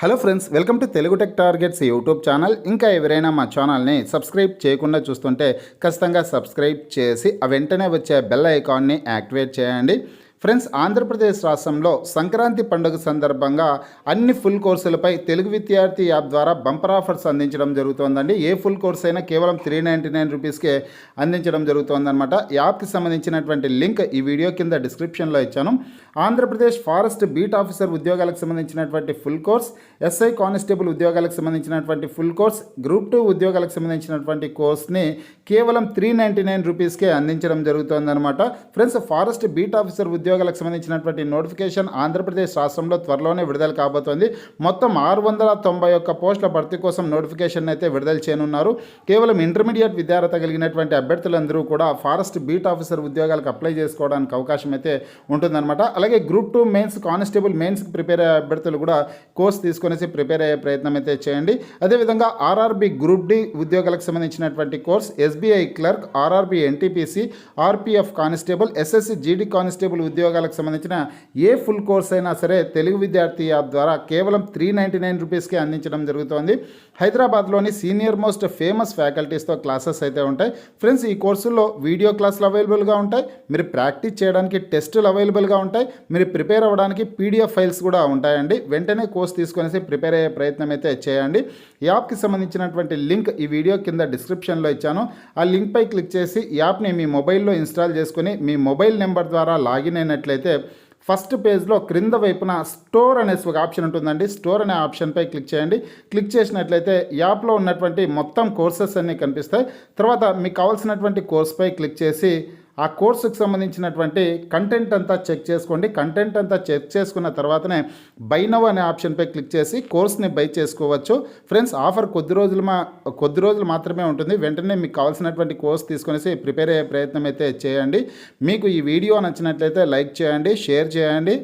Hello friends, welcome to Telugu tech targets YouTube channel. ఇంకా ఎవరైనా మా ఛానల్ని సబ్స్క్రైబ్ చేయకుండా చూస్తుంటే ఖచ్చితంగా సబ్స్క్రైబ్ చేసి ఆ వెంటనే వచ్చే బెల్ ఐకాన్ని యాక్టివేట్ చేయండి. ఫ్రెండ్స్, ఆంధ్రప్రదేశ్ రాష్ట్రంలో సంక్రాంతి పండుగ సందర్భంగా అన్ని ఫుల్ కోర్సులపై తెలుగు విద్యార్థి యాప్ ద్వారా బంపర్ ఆఫర్స్ అందించడం జరుగుతోందండి. ఏ ఫుల్ కోర్స్ అయినా కేవలం 399 రూపీస్కే అందించడం జరుగుతోందన్నమాట. యాప్కి సంబంధించినటువంటి లింక్ ఈ వీడియో కింద డిస్క్రిప్షన్లో ఇచ్చాను. ఆంధ్రప్రదేశ్ ఫారెస్ట్ బీట్ ఆఫీసర్ ఉద్యోగాలకు సంబంధించినటువంటి ఫుల్ కోర్స్, ఎస్ఐ కానిస్టేబుల్ ఉద్యోగాలకు సంబంధించినటువంటి ఫుల్ కోర్స్, గ్రూప్ 2 ఉద్యోగాలకు సంబంధించినటువంటి కోర్స్ని కేవలం 399 రూపీస్కే అందించడం జరుగుతుందన్నమాట. ఫ్రెండ్స్, ఫారెస్ట్ బీట్ ఆఫీసర్ ఉద్యోగాలకు సంబంధించినటువంటి నోటిఫికేషన్ ఆంధ్రప్రదేశ్ రాష్ట్రంలో త్వరలోనే విడుదల కాబోతోంది. మొత్తం 691 పోస్టుల భర్తీ కోసం నోటిఫికేషన్ అయితే విడుదల చేయనున్నారు. కేవలం ఇంటర్మీడియట్ విద్యార్హత కలిగినటువంటి అభ్యర్థులందరూ కూడా ఫారెస్ట్ బీట్ ఆఫీసర్ ఉద్యోగాలకు అప్లై చేసుకోవడానికి అవకాశం అయితే ఉంటుందన్నమాట. అలాగే గ్రూప్ 2 మెయిన్స్, కానిస్టేబుల్ మెయిన్స్కి ప్రిపేర్ అయ్యే అభ్యర్థులు కూడా కోర్స్ తీసుకొనేసి ప్రిపేర్ అయ్యే ప్రయత్నం అయితే చేయండి. అదేవిధంగా ఆర్ఆర్బి గ్రూప్ డి ఉద్యోగాలకు సంబంధించినటువంటి course, SBI clerk, RRB NTPC, RPF constable, SSC GD constable ఉద్యోగాలకు సంబంధించిన ఏ ఫుల్ కోర్స్ అయినా సరే తెలుగు విద్యార్థి యాప్ ద్వారా కేవలం 399 రూపీస్కి అందించడం జరుగుతోంది. హైదరాబాద్లోని సీనియర్ మోస్ట్ ఫేమస్ ఫ్యాకల్టీస్తో క్లాసెస్ అయితే ఉంటాయి. ఫ్రెండ్స్, ఈ కోర్సుల్లో వీడియో క్లాసులు అవైలబుల్గా ఉంటాయి. మీరు ప్రాక్టీస్ చేయడానికి టెస్టులు అవైలబుల్గా ఉంటాయి. మీరు ప్రిపేర్ అవ్వడానికి పీడిఎఫ్ ఫైల్స్ కూడా ఉంటాయండి. వెంటనే కోర్స్ తీసుకొనేసి ప్రిపేర్ అయ్యే ప్రయత్నం అయితే చేయండి. యాప్కి సంబంధించినటువంటి లింక్ ఈ వీడియో కింద డిస్క్రిప్షన్లో ఇచ్చాను. ఆ లింక్పై క్లిక్ చేసి యాప్ని మీ మొబైల్లో ఇన్స్టాల్ చేసుకుని మీ మొబైల్ నెంబర్ ద్వారా లాగిన్ అయినట్లయితే ఫస్ట్ పేజ్లో క్రింద వైపున స్టోర్ అనే ఒక ఆప్షన్ ఉంటుందండి. స్టోర్ అనే ఆప్షన్పై క్లిక్ చేయండి. క్లిక్ చేసినట్లయితే యాప్లో ఉన్నటువంటి మొత్తం కోర్సెస్ అన్నీ కనిపిస్తాయి. తర్వాత మీకు కావాల్సినటువంటి కోర్స్పై క్లిక్ చేసి ఆ కోర్సుకు సంబంధించినటువంటి కంటెంట్ అంతా చెక్ చేసుకోండి. కంటెంట్ అంతా చెక్ చేసుకున్న తర్వాతనే బై నౌ అనే ఆప్షన్పై క్లిక్ చేసి కోర్స్ని బై చేసుకోవచ్చు. ఫ్రెండ్స్, ఆఫర్ కొద్ది రోజులు మాత్రమే ఉంటుంది. వెంటనే మీకు కావాల్సినటువంటి కోర్స్ తీసుకొనేసి ప్రిపేర్ అయ్యే ప్రయత్నం అయితే చేయండి. మీకు ఈ వీడియో నచ్చినట్లయితే లైక్ చేయండి, షేర్ చేయండి.